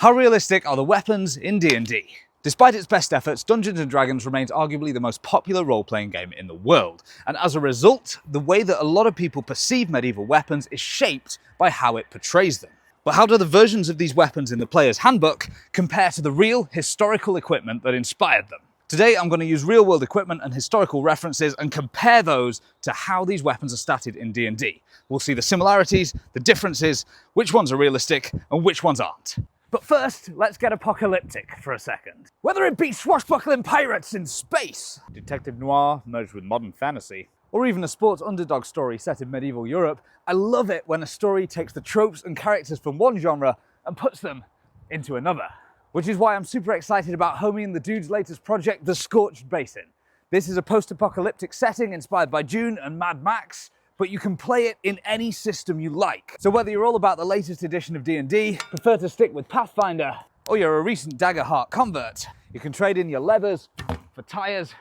How realistic are the weapons in D&D? Despite its best efforts, Dungeons & Dragons remains arguably the most popular role-playing game in the world, and as a result, the way that a lot of people perceive medieval weapons is shaped by how it portrays them. But how do the versions of these weapons in the player's handbook compare to the real historical equipment that inspired them? Today I'm going to use real-world equipment and historical references and compare those to how these weapons are statted in D&D. We'll see the similarities, the differences, which ones are realistic and which ones aren't. But first, let's get apocalyptic for a second. Whether it be swashbuckling pirates in space, detective noir merged with modern fantasy, or even a sports underdog story set in medieval Europe, I love it when a story takes the tropes and characters from one genre and puts them into another. Which is why I'm super excited about Homie and the Dude's latest project, The Scorched Basin. This is a post-apocalyptic setting inspired by Dune and Mad Max, but you can play it in any system you like. So whether you're all about the latest edition of D&D, prefer to stick with Pathfinder, or you're a recent Dagger Heart convert, you can trade in your leathers for tires,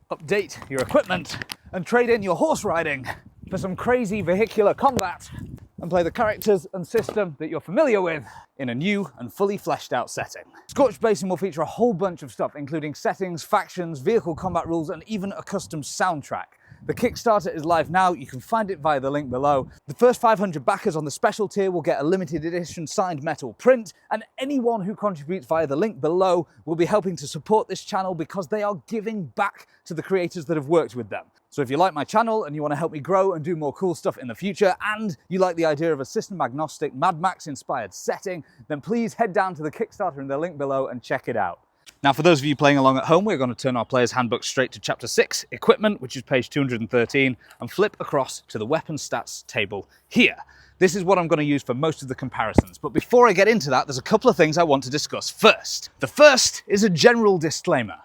update your equipment, and trade in your horse riding for some crazy vehicular combat, and play the characters and system that you're familiar with in a new and fully fleshed out setting. Scorched Basin will feature a whole bunch of stuff, including settings, factions, vehicle combat rules, and even a custom soundtrack. The Kickstarter is live now, you can find it via the link below. The first 500 backers on the special tier will get a limited edition signed metal print, and anyone who contributes via the link below will be helping to support this channel because they are giving back to the creators that have worked with them. So if you like my channel and you want to help me grow and do more cool stuff in the future, and you like the idea of a system agnostic Mad Max inspired setting, then please head down to the Kickstarter in the link below and check it out. Now, for those of you playing along at home, we're going to turn our player's handbook straight to Chapter 6, Equipment, which is page 213, and flip across to the Weapon Stats table here. This is what I'm going to use for most of the comparisons, but before I get into that, there's a couple of things I want to discuss first. The first is a general disclaimer.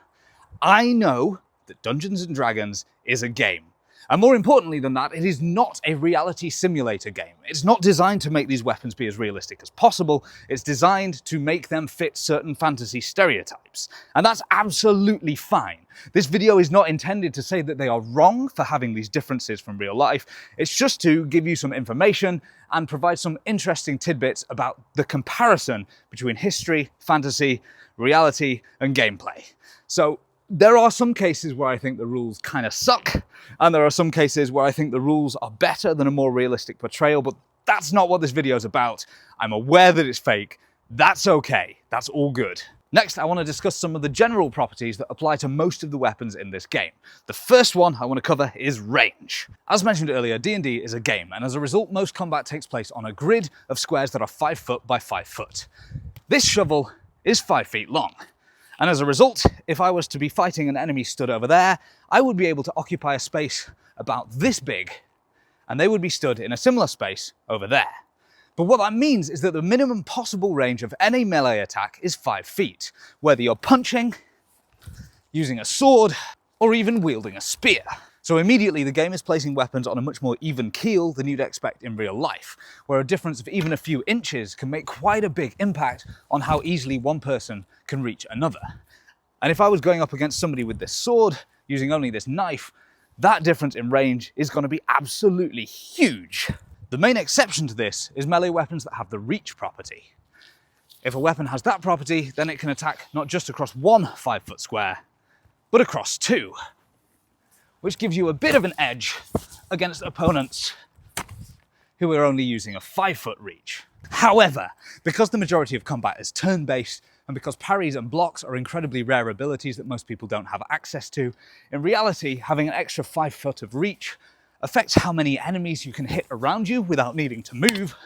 I know that Dungeons & Dragons is a game. And more importantly than that, it is not a reality simulator game. It's not designed to make these weapons be as realistic as possible. It's designed to make them fit certain fantasy stereotypes. And that's absolutely fine. This video is not intended to say that they are wrong for having these differences from real life. It's just to give you some information and provide some interesting tidbits about the comparison between history, fantasy, reality, and gameplay. So, there are some cases where I think the rules kind of suck, and there are some cases where I think the rules are better than a more realistic portrayal, but that's not what this video is about. I'm aware that it's fake. That's okay. That's all good. Next, I want to discuss some of the general properties that apply to most of the weapons in this game. The first one I want to cover is range. As mentioned earlier, D&D is a game, and as a result, most combat takes place on a grid of squares that are 5 foot by 5 foot. This shovel is 5 feet long. And as a result, if I was to be fighting an enemy stood over there, I would be able to occupy a space about this big, and they would be stood in a similar space over there. But what that means is that the minimum possible range of any melee attack is 5 feet, whether you're punching, using a sword, or even wielding a spear. So immediately the game is placing weapons on a much more even keel than you'd expect in real life, where a difference of even a few inches can make quite a big impact on how easily one person can reach another. And if I was going up against somebody with this sword, using only this knife, that difference in range is going to be absolutely huge. The main exception to this is melee weapons that have the reach property. If a weapon has that property, then it can attack not just across one 5 foot square, but across 2. Which gives you a bit of an edge against opponents who are only using a 5 foot reach. However, because the majority of combat is turn-based, and because parries and blocks are incredibly rare abilities that most people don't have access to, in reality, having an extra 5 foot of reach affects how many enemies you can hit around you without needing to move,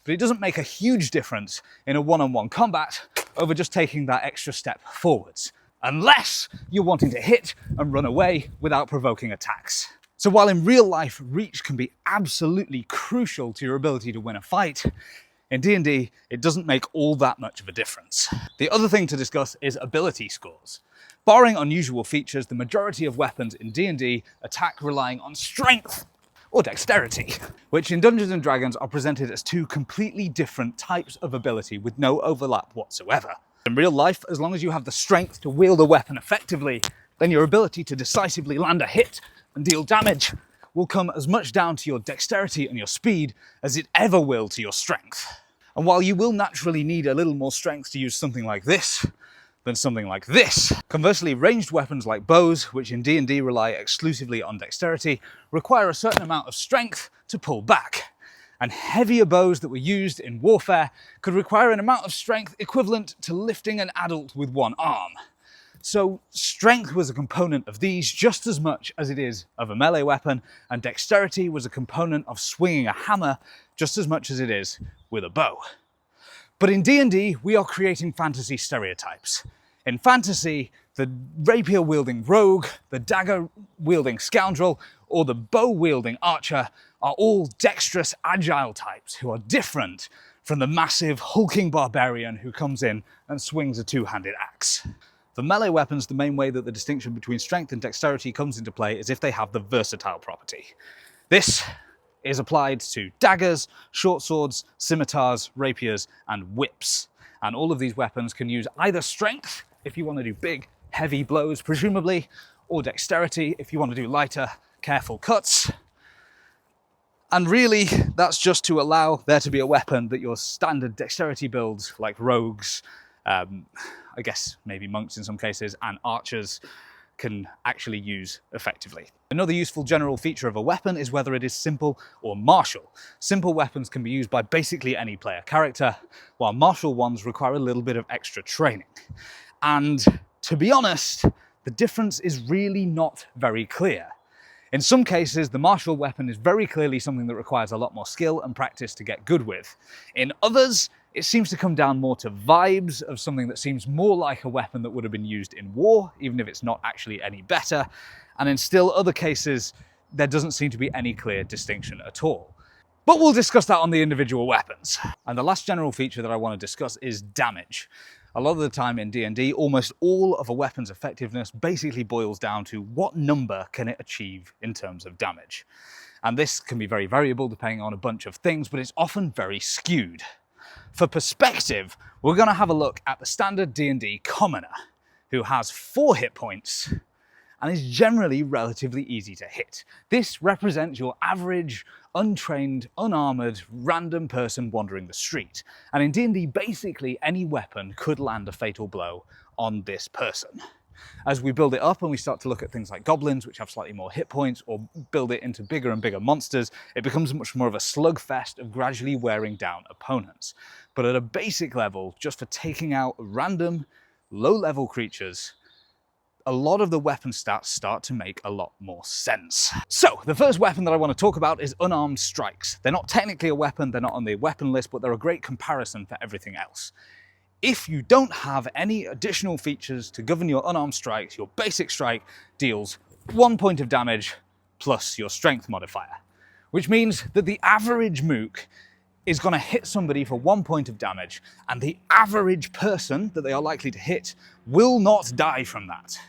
but it doesn't make a huge difference in a one-on-one combat over just taking that extra step forwards. Unless you're wanting to hit and run away without provoking attacks. So while in real life, reach can be absolutely crucial to your ability to win a fight, in D&D, it doesn't make all that much of a difference. The other thing to discuss is ability scores. Barring unusual features, the majority of weapons in D&D attack relying on strength or dexterity, which in Dungeons & Dragons are presented as two completely different types of ability with no overlap whatsoever. In real life, as long as you have the strength to wield a weapon effectively, then your ability to decisively land a hit and deal damage will come as much down to your dexterity and your speed as it ever will to your strength. And while you will naturally need a little more strength to use something like this than something like this, conversely, ranged weapons like bows, which in D&D rely exclusively on dexterity, require a certain amount of strength to pull back. And heavier bows that were used in warfare could require an amount of strength equivalent to lifting an adult with one arm. So strength was a component of these just as much as it is of a melee weapon, and dexterity was a component of swinging a hammer just as much as it is with a bow. But in D&D, we are creating fantasy stereotypes. In fantasy, the rapier-wielding rogue, the dagger-wielding scoundrel, or the bow-wielding archer are all dexterous, agile types who are different from the massive, hulking barbarian who comes in and swings a two-handed axe. For melee weapons, the main way that the distinction between strength and dexterity comes into play is if they have the versatile property. This is applied to daggers, short swords, scimitars, rapiers, and whips. And all of these weapons can use either strength, if you want to do big, heavy blows, presumably, or dexterity, if you want to do lighter, careful cuts. And really, that's just to allow there to be a weapon that your standard dexterity builds, like rogues, I guess maybe monks in some cases, and archers, can actually use effectively. Another useful general feature of a weapon is whether it is simple or martial. Simple weapons can be used by basically any player character, while martial ones require a little bit of extra training. And to be honest, the difference is really not very clear. In some cases, the martial weapon is very clearly something that requires a lot more skill and practice to get good with. In others, it seems to come down more to vibes of something that seems more like a weapon that would have been used in war, even if it's not actually any better. And in still other cases, there doesn't seem to be any clear distinction at all. But we'll discuss that on the individual weapons. And the last general feature that I want to discuss is damage. A lot of the time in D&D, almost all of a weapon's effectiveness basically boils down to what number can it achieve in terms of damage. And this can be very variable depending on a bunch of things, but it's often very skewed. For perspective, we're going to have a look at the standard D&D commoner, who has 4 hit points and is generally relatively easy to hit. This represents your average, untrained, unarmored, random person wandering the street. And in D&D, basically any weapon could land a fatal blow on this person. As we build it up and we start to look at things like goblins, which have slightly more hit points, or build it into bigger and bigger monsters, it becomes much more of a slugfest of gradually wearing down opponents. But at a basic level, just for taking out random, low-level creatures, a lot of the weapon stats start to make a lot more sense. So, the first weapon that I want to talk about is Unarmed Strikes. They're not technically a weapon, they're not on the weapon list, but they're a great comparison for everything else. If you don't have any additional features to govern your unarmed strikes, your basic strike deals 1 point of damage plus your strength modifier, which means that the average mook is going to hit somebody for 1 point of damage, and the average person that they are likely to hit will not die from that.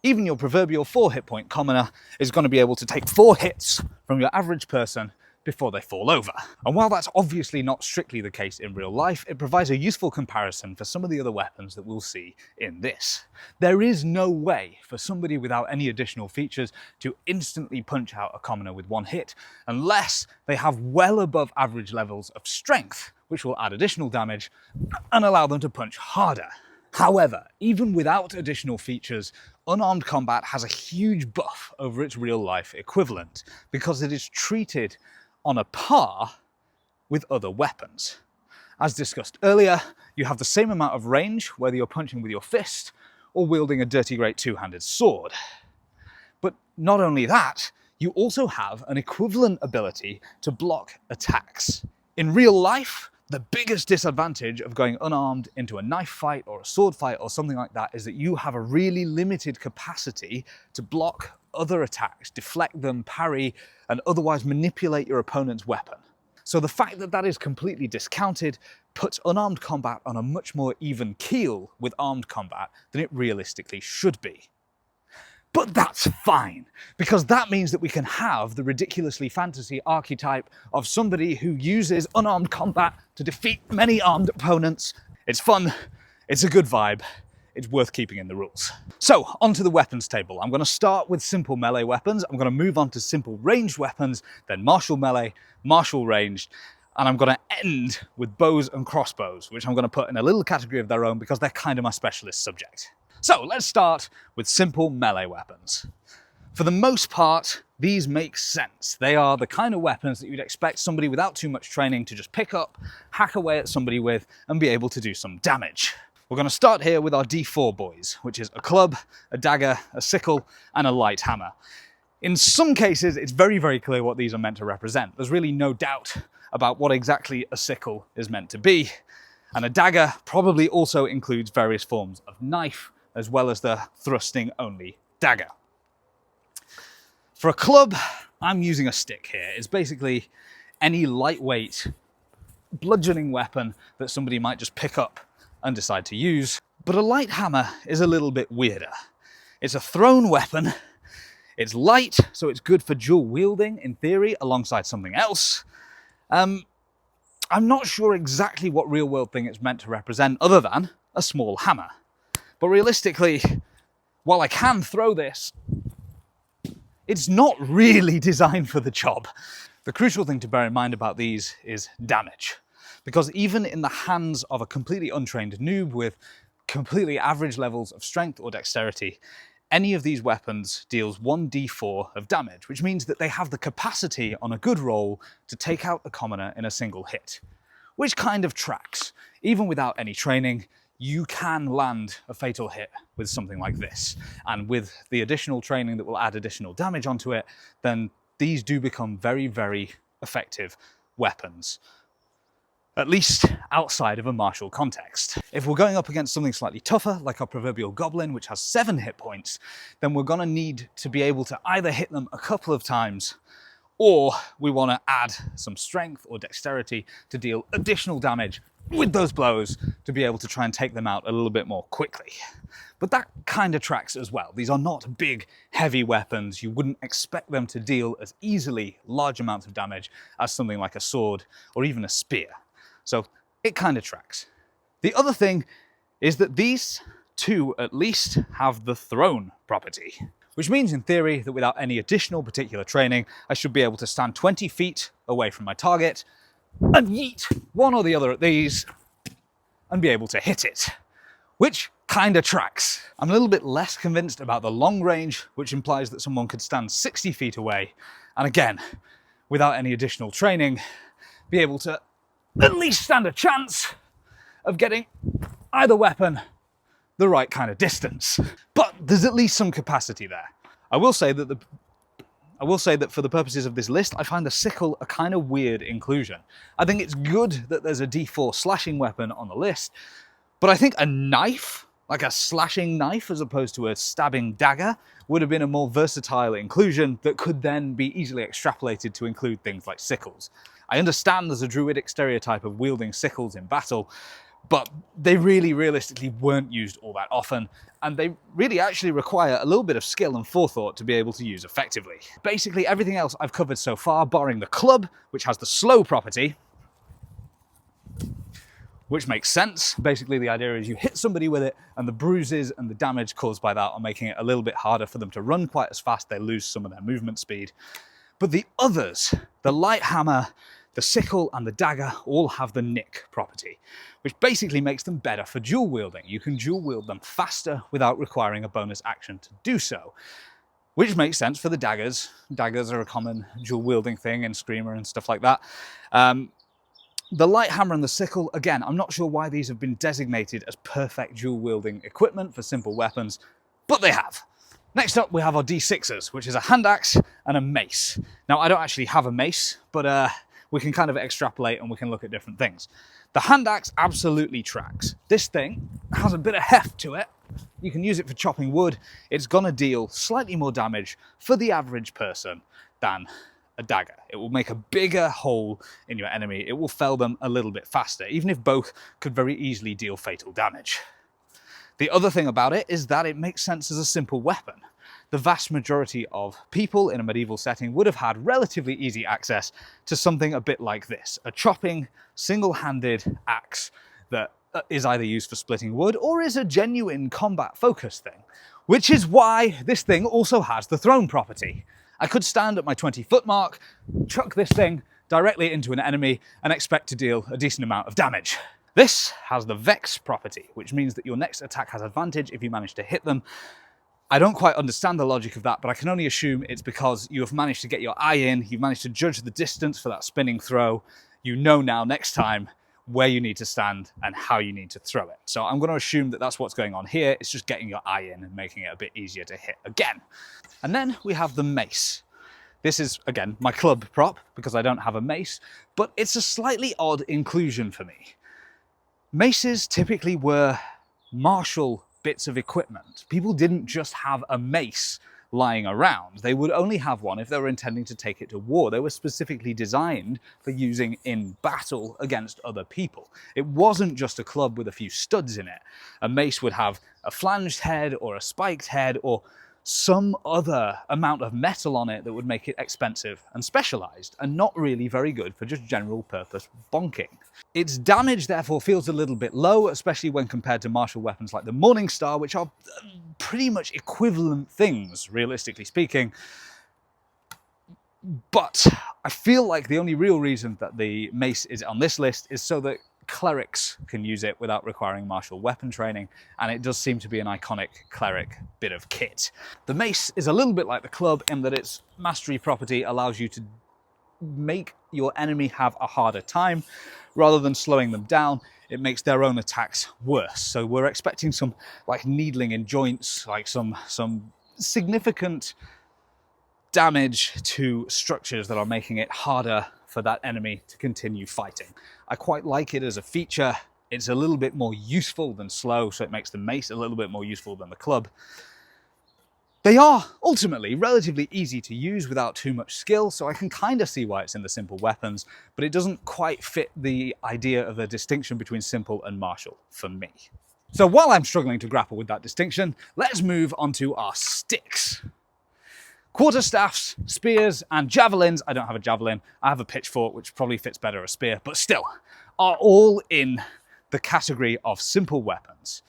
Even your proverbial 4 hit point commoner is going to be able to take 4 hits from your average person before they fall over. And while that's obviously not strictly the case in real life, it provides a useful comparison for some of the other weapons that we'll see in this. There is no way for somebody without any additional features to instantly punch out a commoner with 1 hit, unless they have well above average levels of strength, which will add additional damage and allow them to punch harder. However, even without additional features, unarmed combat has a huge buff over its real-life equivalent, because it is treated on a par with other weapons. As discussed earlier, you have the same amount of range whether you're punching with your fist or wielding a dirty great two-handed sword. But not only that, you also have an equivalent ability to block attacks. In real life, the biggest disadvantage of going unarmed into a knife fight or a sword fight or something like that is that you have a really limited capacity to block other attacks, deflect them, parry, and otherwise manipulate your opponent's weapon. So the fact that that is completely discounted puts unarmed combat on a much more even keel with armed combat than it realistically should be. But that's fine, because that means that we can have the ridiculously fantasy archetype of somebody who uses unarmed combat to defeat many armed opponents. It's fun, it's a good vibe, it's worth keeping in the rules. So, onto the weapons table. I'm going to start with simple melee weapons, I'm going to move on to simple ranged weapons, then martial melee, martial ranged, And I'm going to end with bows and crossbows, which I'm going to put in a little category of their own because they're kind of my specialist subject. So let's start with simple melee weapons. For the most part, these make sense. They are the kind of weapons that you'd expect somebody without too much training to just pick up, hack away at somebody with, and be able to do some damage. We're going to start here with our D4 boys, which is a club, a dagger, a sickle, and a light hammer. In some cases, it's very, very clear what these are meant to represent. There's really no doubt about what exactly a sickle is meant to be. And a dagger probably also includes various forms of knife, as well as the thrusting-only dagger. For a club, I'm using a stick here. It's basically any lightweight, bludgeoning weapon that somebody might just pick up and decide to use. But a light hammer is a little bit weirder. It's a thrown weapon. It's light, so it's good for dual wielding, in theory, alongside something else. I'm not sure exactly what real-world thing it's meant to represent other than a small hammer. But realistically, while I can throw this, it's not really designed for the job. The crucial thing to bear in mind about these is damage. Because even in the hands of a completely untrained noob with completely average levels of strength or dexterity, any of these weapons deals 1d4 of damage, which means that they have the capacity on a good roll to take out a commoner in a single hit. Which kind of tracks. Even without any training, you can land a fatal hit with something like this. And with the additional training that will add additional damage onto it, then these do become very, very effective weapons. At least outside of a martial context. If we're going up against something slightly tougher, like our proverbial goblin, which has 7 hit points, then we're going to need to be able to either hit them a couple of times, or we want to add some strength or dexterity to deal additional damage with those blows to be able to try and take them out a little bit more quickly. But that kind of tracks as well. These are not big, heavy weapons. You wouldn't expect them to deal as easily large amounts of damage as something like a sword or even a spear. So it kind of tracks. The other thing is that these two at least have the thrown property, which means in theory that without any additional particular training, I should be able to stand 20 feet away from my target and yeet one or the other at these and be able to hit it, which kind of tracks. I'm a little bit less convinced about the long range, which implies that someone could stand 60 feet away and again, without any additional training, be able to at least stand a chance of getting either weapon the right kind of distance. But there's at least some capacity there. I will say that for the purposes of this list, I find the sickle a kind of weird inclusion. I think it's good that there's a D4 slashing weapon on the list, but I think a knife, like a slashing knife as opposed to a stabbing dagger, would have been a more versatile inclusion that could then be easily extrapolated to include things like sickles. I understand there's a druidic stereotype of wielding sickles in battle, but they really realistically weren't used all that often, and they really actually require a little bit of skill and forethought to be able to use effectively. Basically everything else I've covered so far, barring the club, which has the slow property, which makes sense. Basically the idea is you hit somebody with it and the bruises and the damage caused by that are making it a little bit harder for them to run quite as fast, they lose some of their movement speed. But the others, the light hammer, the sickle and the dagger all have the nick property, which basically makes them better for dual wielding. You can dual wield them faster without requiring a bonus action to do so, which makes sense for the daggers. Daggers are a common dual wielding thing in Screamer and stuff like that. The light hammer and the sickle, again, I'm not sure why these have been designated as perfect dual wielding equipment for simple weapons, but they have. Next up, we have our D6s, which is a Handaxe and a Mace. Now, I don't actually have a mace, but we can kind of extrapolate and we can look at different things. The Handaxe absolutely tracks. This thing has a bit of heft to it. You can use it for chopping wood. It's gonna deal slightly more damage for the average person than a dagger. It will make a bigger hole in your enemy. It will fell them a little bit faster, even if both could very easily deal fatal damage. The other thing about it is that it makes sense as a simple weapon. The vast majority of people in a medieval setting would have had relatively easy access to something a bit like this, a chopping, single-handed axe that is either used for splitting wood or is a genuine combat-focused thing, which is why this thing also has the thrown property. I could stand at my 20-foot mark, chuck this thing directly into an enemy and expect to deal a decent amount of damage. This has the Vex property, which means that your next attack has advantage if you manage to hit them. I don't quite understand the logic of that, but I can only assume it's because you have managed to get your eye in, you've managed to judge the distance for that spinning throw. You know now next time where you need to stand and how you need to throw it. So I'm going to assume that that's what's going on here. It's just getting your eye in and making it a bit easier to hit again. And then we have the Mace. This is, again, my club prop because I don't have a mace, but it's a slightly odd inclusion for me. Maces typically were martial bits of equipment. People didn't just have a mace lying around. They would only have one if they were intending to take it to war. They were specifically designed for using in battle against other people. It wasn't just a club with a few studs in it. A mace would have a flanged head or a spiked head or some other amount of metal on it that would make it expensive and specialized and not really very good for just general purpose bonking. Its damage therefore feels a little bit low, especially when compared to martial weapons like the Morningstar, which are pretty much equivalent things, realistically speaking. But I feel like the only real reason that the mace is on this list is so that clerics can use it without requiring martial weapon training, and it does seem to be an iconic cleric bit of kit. The mace is a little bit like the club in that its mastery property allows you to make your enemy have a harder time. Rather than slowing them down, it makes their own attacks worse. So we're expecting some like needling in joints, like some significant damage to structures that are making it harder for that enemy to continue fighting. I quite like it as a feature. It's a little bit more useful than slow, so it makes the mace a little bit more useful than the club. They are ultimately relatively easy to use without too much skill, so I can kind of see why it's in the simple weapons, but it doesn't quite fit the idea of the distinction between simple and martial for me. So while I'm struggling to grapple with that distinction, let's move on to our sticks. Quarterstaffs, spears, and javelins, I don't have a javelin, I have a pitchfork, which probably fits better a spear, but still, are all in the category of simple weapons.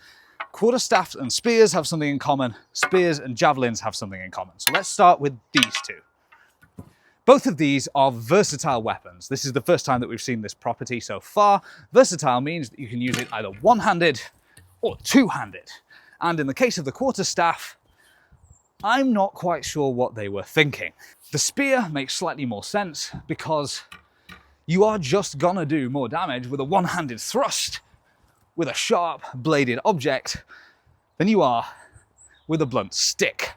Quarterstaffs and spears have something in common, spears and javelins have something in common. So let's start with these two. Both of these are versatile weapons. This is the first time that we've seen this property so far. Versatile means that you can use it either one-handed or two-handed. And in the case of the quarterstaff, I'm not quite sure what they were thinking. The spear makes slightly more sense because you are just gonna do more damage with a one-handed thrust with a sharp bladed object than you are with a blunt stick.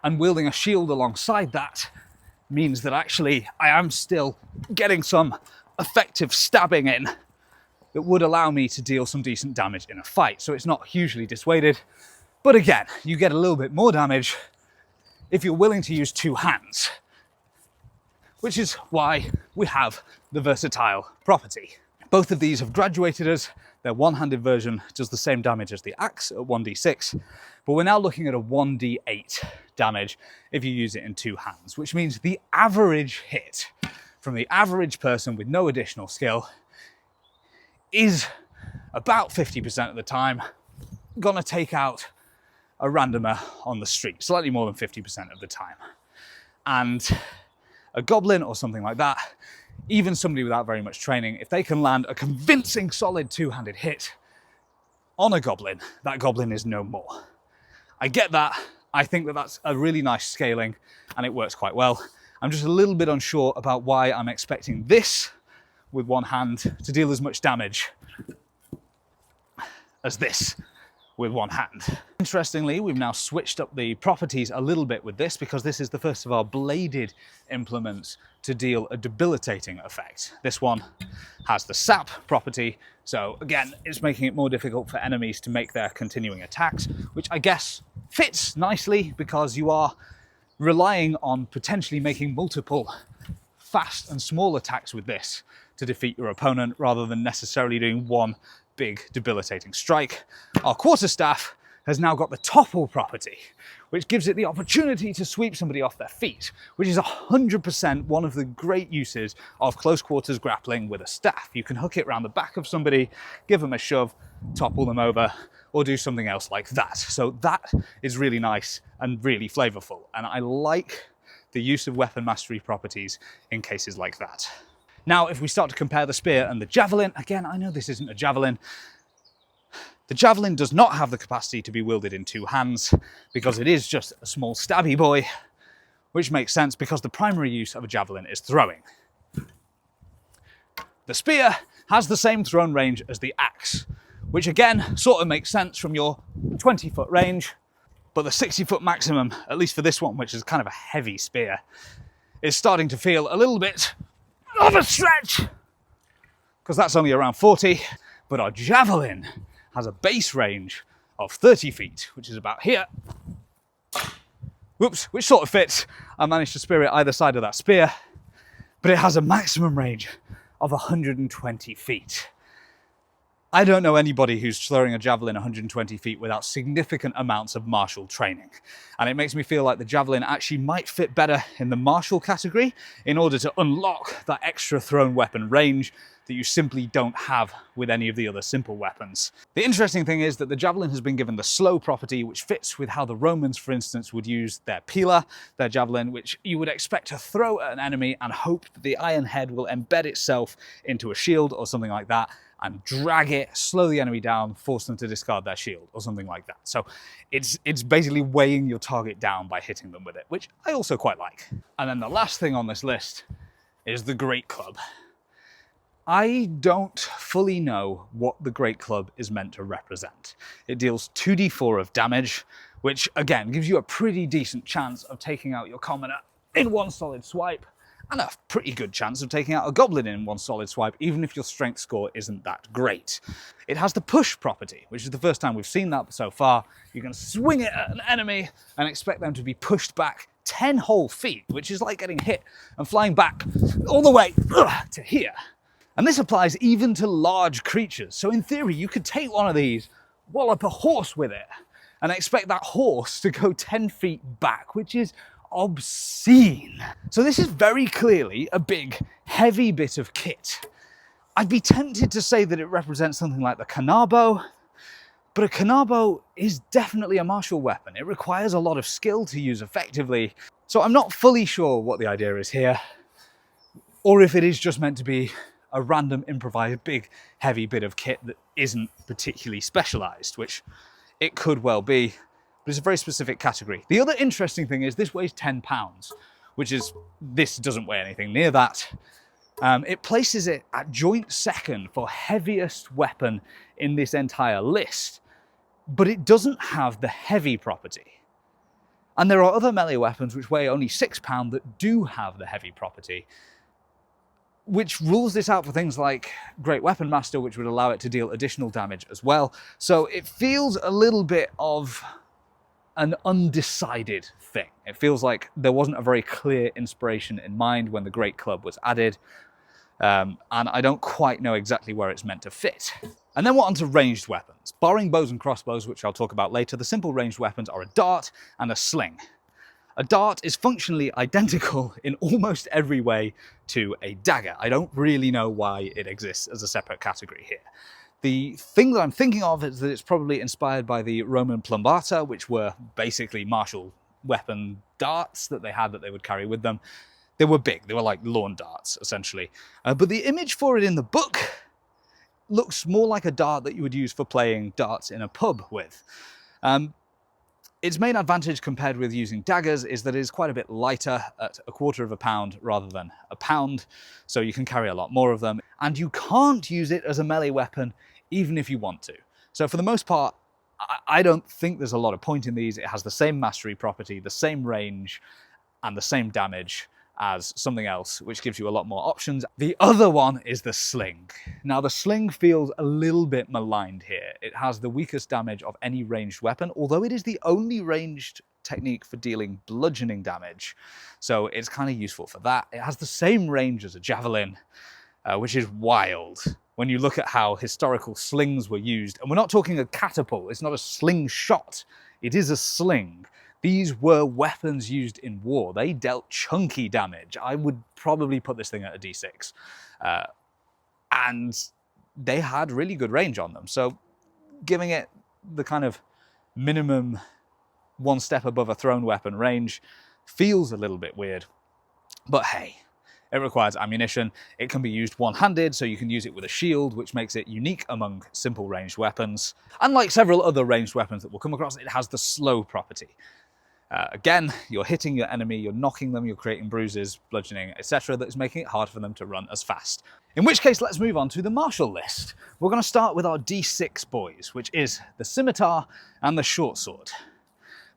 And wielding a shield alongside that means that actually I am still getting some effective stabbing in that would allow me to deal some decent damage in a fight. So it's not hugely dissuaded, but again, you get a little bit more damage if you're willing to use two hands, which is why we have the versatile property. Both of these have graduated us. Their one-handed version does the same damage as the axe at 1d6, but we're now looking at a 1d8 damage if you use it in two hands, which means the average hit from the average person with no additional skill is about 50% of the time gonna take out a randomer on the street, slightly more than 50% of the time. And a goblin or something like that, even somebody without very much training, if they can land a convincing solid two-handed hit on a goblin, that goblin is no more. I get that. I think that that's a really nice scaling and it works quite well. I'm just a little bit unsure about why I'm expecting this with one hand to deal as much damage as this with one hand. Interestingly, we've now switched up the properties a little bit with this because this is the first of our bladed implements to deal a debilitating effect. This one has the sap property, so again, it's making it more difficult for enemies to make their continuing attacks, which I guess fits nicely because you are relying on potentially making multiple fast and small attacks with this to defeat your opponent rather than necessarily doing one big debilitating strike. Our quarterstaff has now got the topple property, which gives it the opportunity to sweep somebody off their feet, which is 100% one of the great uses of close quarters grappling with a staff. You can hook it around the back of somebody, give them a shove, topple them over, or do something else like that. So that is really nice and really flavorful. And I like the use of weapon mastery properties in cases like that. Now, if we start to compare the spear and the javelin, again, I know this isn't a javelin. The javelin does not have the capacity to be wielded in two hands because it is just a small stabby boy, which makes sense because the primary use of a javelin is throwing. The spear has the same thrown range as the axe, which again sort of makes sense from your 20-foot range, but the 60-foot maximum, at least for this one, which is kind of a heavy spear, is starting to feel a little bit of a stretch, because that's only around 40, but our javelin has a base range of 30 feet, which is about here. Whoops, which sort of fits. I managed to spear it either side of that spear, but it has a maximum range of 120 feet. I don't know anybody who's throwing a javelin 120 feet without significant amounts of martial training. And it makes me feel like the javelin actually might fit better in the martial category in order to unlock that extra thrown weapon range that you simply don't have with any of the other simple weapons. The interesting thing is that the javelin has been given the slow property, which fits with how the Romans, for instance, would use their pila, their javelin, which you would expect to throw at an enemy and hope that the iron head will embed itself into a shield or something like that and drag it, slow the enemy down, force them to discard their shield or something like that. So it's basically weighing your target down by hitting them with it, which I also quite like. And then the last thing on this list is the Greatclub. I don't fully know what the Greatclub is meant to represent. It deals 2d4 of damage, which again gives you a pretty decent chance of taking out your commoner in one solid swipe, and a pretty good chance of taking out a goblin in one solid swipe, even if your strength score isn't that great. It has the push property, which is the first time we've seen that so far. You can swing it at an enemy and expect them to be pushed back 10 whole feet, which is like getting hit and flying back all the way to here. And this applies even to large creatures. So in theory, you could take one of these, wallop a horse with it, and expect that horse to go 10 feet back, which is obscene. So this is very clearly a big, heavy bit of kit. I'd be tempted to say that it represents something like the Carnarbo, but a Carnarbo is definitely a martial weapon. It requires a lot of skill to use effectively. So I'm not fully sure what the idea is here, or if it is just meant to be a random improvised big heavy bit of kit that isn't particularly specialized, which it could well be, but it's a very specific category. The other interesting thing is this weighs 10 pounds, which is, this doesn't weigh anything near that. It places it at joint second for heaviest weapon in this entire list, but it doesn't have the heavy property. And there are other melee weapons which weigh only 6 pounds that do have the heavy property, which rules this out for things like Great Weapon Master, which would allow it to deal additional damage as well. So it feels a little bit of an undecided thing. It feels like there wasn't a very clear inspiration in mind when the Greatclub was added, and I don't quite know exactly where it's meant to fit. And then we're on to ranged weapons. Barring bows and crossbows, which I'll talk about later, the simple ranged weapons are a dart and a sling. A dart is functionally identical in almost every way to a dagger. I don't really know why it exists as a separate category here. The thing that I'm thinking of is that it's probably inspired by the Roman plumbata, which were basically martial weapon darts that they had that they would carry with them. They were big, they were like lawn darts, essentially. But the image for it in the book looks more like a dart that you would use for playing darts in a pub with. Its main advantage compared with using daggers is that it is quite a bit lighter at 1/4 pound rather than a pound, so you can carry a lot more of them, and you can't use it as a melee weapon even if you want to. So for the most part, I don't think there's a lot of point in these. It has the same mastery property, the same range, and the same damage as something else, which gives you a lot more options. The other one is the sling. Now the sling feels a little bit maligned here. It has the weakest damage of any ranged weapon, although it is the only ranged technique for dealing bludgeoning damage. So it's kind of useful for that. It has the same range as a javelin, which is wild when you look at how historical slings were used. And we're not talking a catapult, it's not a slingshot, it is a sling. These were weapons used in war. They dealt chunky damage. I would probably put this thing at a d6. And they had really good range on them. So giving it the kind of minimum one step above a thrown weapon range feels a little bit weird, but hey, it requires ammunition. It can be used one-handed, so you can use it with a shield, which makes it unique among simple ranged weapons. Unlike several other ranged weapons that we'll come across, it has the slow property. Again, you're hitting your enemy, you're knocking them, you're creating bruises, bludgeoning, etc. that is making it hard for them to run as fast. In which case, let's move on to the martial list. We're going to start with our D6 boys, which is the Scimitar and the Shortsword.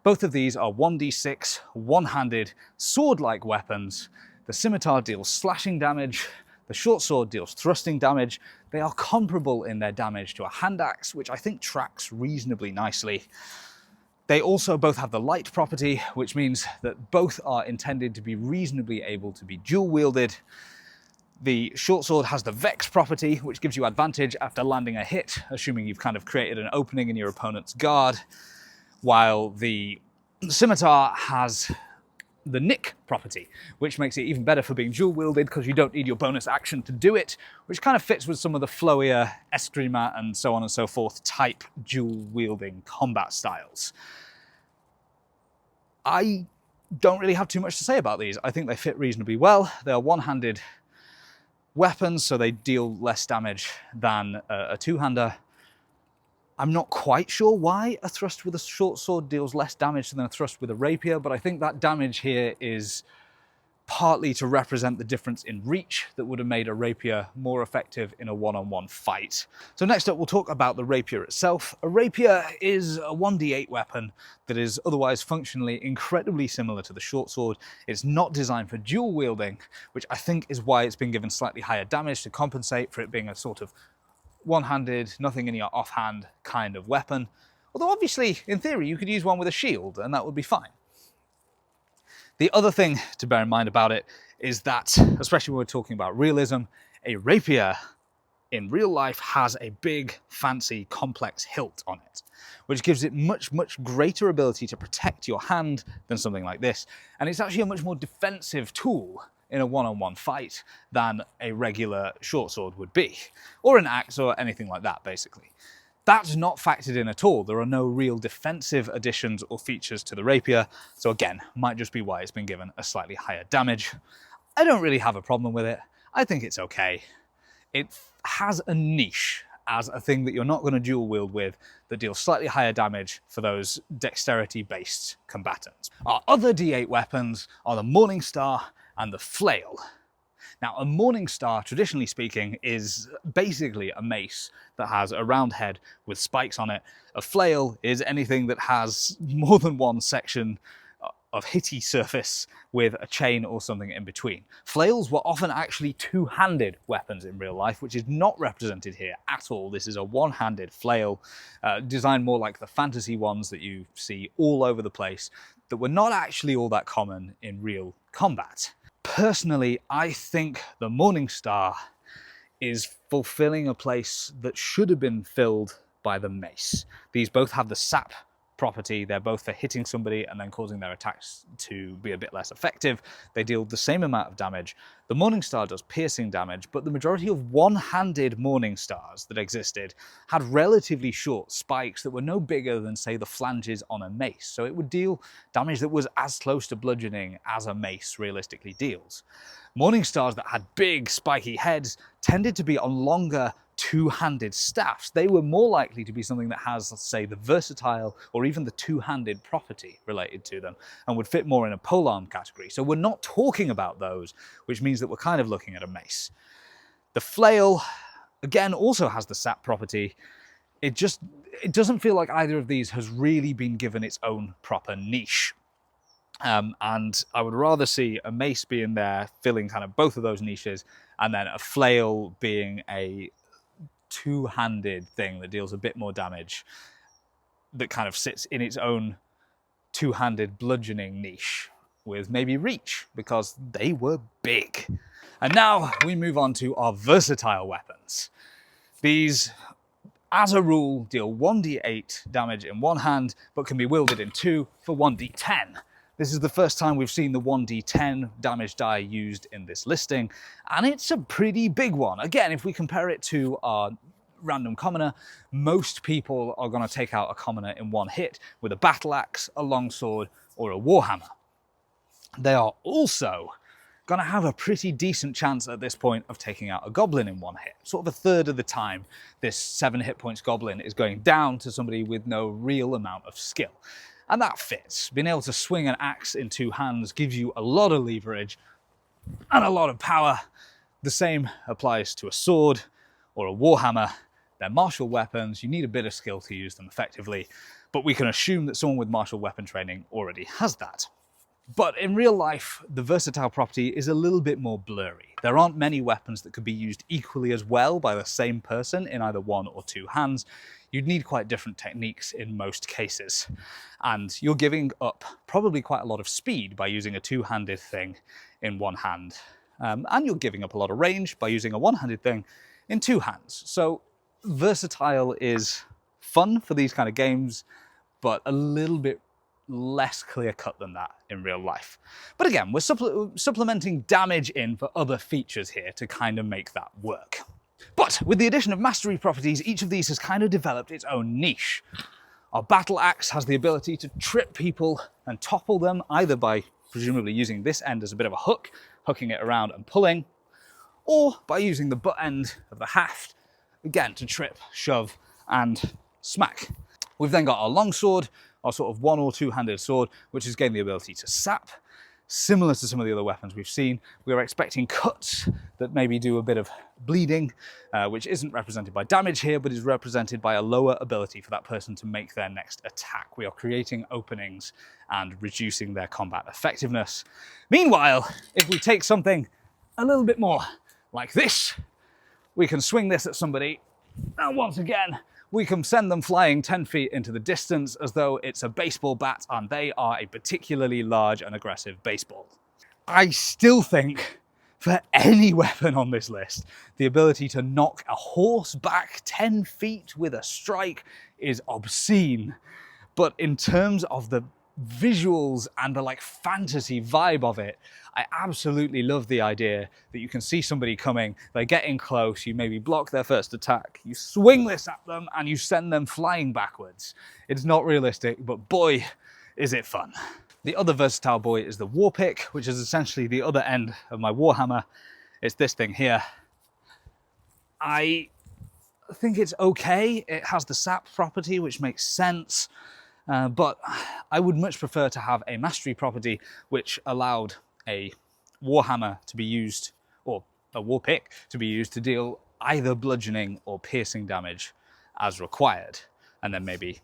Both of these are 1d6, one-handed, sword-like weapons. The Scimitar deals slashing damage, the Shortsword deals thrusting damage. They are comparable in their damage to a Handaxe, which I think tracks reasonably nicely. They also both have the light property, which means that both are intended to be reasonably able to be dual-wielded. The Shortsword has the Vex property, which gives you advantage after landing a hit, assuming you've kind of created an opening in your opponent's guard, while the Scimitar has the Nick property, which makes it even better for being dual-wielded because you don't need your bonus action to do it, which kind of fits with some of the flowier Eskrima and so on and so forth type dual-wielding combat styles. I don't really have too much to say about these. I think they fit reasonably well. They are one-handed weapons, so they deal less damage than a two-hander. I'm not quite sure why a thrust with a Shortsword deals less damage than a thrust with a Rapier, but I think that damage here is partly to represent the difference in reach that would have made a Rapier more effective in a one-on-one fight. So next up, we'll talk about the Rapier itself. A Rapier is a 1d8 weapon that is otherwise functionally incredibly similar to the Shortsword. It's not designed for dual wielding, which I think is why it's been given slightly higher damage to compensate for it being a sort of one-handed, nothing in your offhand kind of weapon. Although obviously, in theory, you could use one with a shield and that would be fine. The other thing to bear in mind about it is that, especially when we're talking about realism, a Rapier in real life has a big, fancy, complex hilt on it, which gives it much, much greater ability to protect your hand than something like this. And it's actually a much more defensive tool in a one-on-one fight than a regular Shortsword would be, or an axe or anything like that, basically. That's not factored in at all. There are no real defensive additions or features to the Rapier, so again, might just be why it's been given a slightly higher damage. I don't really have a problem with it. I think it's okay. It has a niche as a thing that you're not going to dual wield with that deals slightly higher damage for those dexterity-based combatants. Our other D8 weapons are the Morningstar and the Flail. Now, a Morningstar, traditionally speaking, is basically a mace that has a round head with spikes on it. A flail is anything that has more than one section of hitty surface with a chain or something in between. Flails were often actually two-handed weapons in real life, which is not represented here at all. This is a one-handed flail, designed more like the fantasy ones that you see all over the place, that were not actually all that common in real combat. Personally, I think the Morningstar is fulfilling a place that should have been filled by the Mace. These both have the sap property. They're both for hitting somebody and then causing their attacks to be a bit less effective. They deal the same amount of damage. The Morningstar does piercing damage, but the majority of one-handed Morningstars that existed had relatively short spikes that were no bigger than, say, the flanges on a mace. So it would deal damage that was as close to bludgeoning as a mace realistically deals. Morningstars that had big, spiky heads tended to be on longer, two-handed staffs. They were more likely to be something that has, let's say, the versatile or even the two-handed property related to them and would fit more in a polearm category. So we're not talking about those, which means that we're kind of looking at a mace. The Flail, again, also has the sap property. It doesn't feel like either of these has really been given its own proper niche. And I would rather see a mace being there, filling kind of both of those niches, and then a flail being a two-handed thing that deals a bit more damage, that kind of sits in its own two-handed bludgeoning niche with maybe reach, because they were big. And now we move on to our versatile weapons. These, as a rule, deal 1d8 damage in one hand, but can be wielded in two for 1d10. This is the first time we've seen the 1d10 damage die used in this listing, and it's a pretty big one. Again, if we compare it to our random commoner, most people are going to take out a commoner in one hit with a Battleaxe, a Longsword, or a Warhammer. They are also going to have a pretty decent chance at this point of taking out a goblin in one hit. Sort of a third of the time, this 7 hit points goblin is going down to somebody with no real amount of skill. And that fits. Being able to swing an axe in 2 hands gives you a lot of leverage and a lot of power. The same applies to a sword or a warhammer. They're martial weapons. You need a bit of skill to use them effectively, but we can assume that someone with martial weapon training already has that. But in real life, the versatile property is a little bit more blurry. There aren't many weapons that could be used equally as well by the same person in either 1 or 2 hands. You'd need quite different techniques in most cases. And you're giving up probably quite a lot of speed by using a 2-handed thing in 1 hand. And you're giving up a lot of range by using a 1-handed thing in 2 hands. So versatile is fun for these kind of games, but a little bit less clear-cut than that in real life. But again, we're supplementing damage in for other features here to kind of make that work. But with the addition of mastery properties, each of these has kind of developed its own niche. Our Battleaxe has the ability to trip people and topple them, either by presumably using this end as a bit of a hook, hooking it around and pulling, or by using the butt end of the haft, again, to trip, shove, and smack. We've then got our Longsword, our sort of 1 or 2-handed sword, which has gained the ability to sap. Similar to some of the other weapons we've seen, we are expecting cuts that maybe do a bit of bleeding, which isn't represented by damage here, but is represented by a lower ability for that person to make their next attack. We are creating openings and reducing their combat effectiveness. Meanwhile, if we take something a little bit more like this, we can swing this at somebody, and once again, we can send them flying 10 feet into the distance as though it's a baseball bat and they are a particularly large and aggressive baseball. I still think, for any weapon on this list, the ability to knock a horse back 10 feet with a strike is obscene. But in terms of the visuals and the fantasy vibe of it, I absolutely love the idea that you can see somebody coming, they get in close, you maybe block their first attack, you swing this at them and you send them flying backwards. It's not realistic, but boy, is it fun. The other versatile boy is the war pick, which is essentially the other end of my warhammer. It's this thing here. I think it's okay. It has the sap property, which makes sense. But I would much prefer to have a mastery property which allowed a warhammer to be used, or a war pick to be used to deal either bludgeoning or piercing damage as required. And then maybe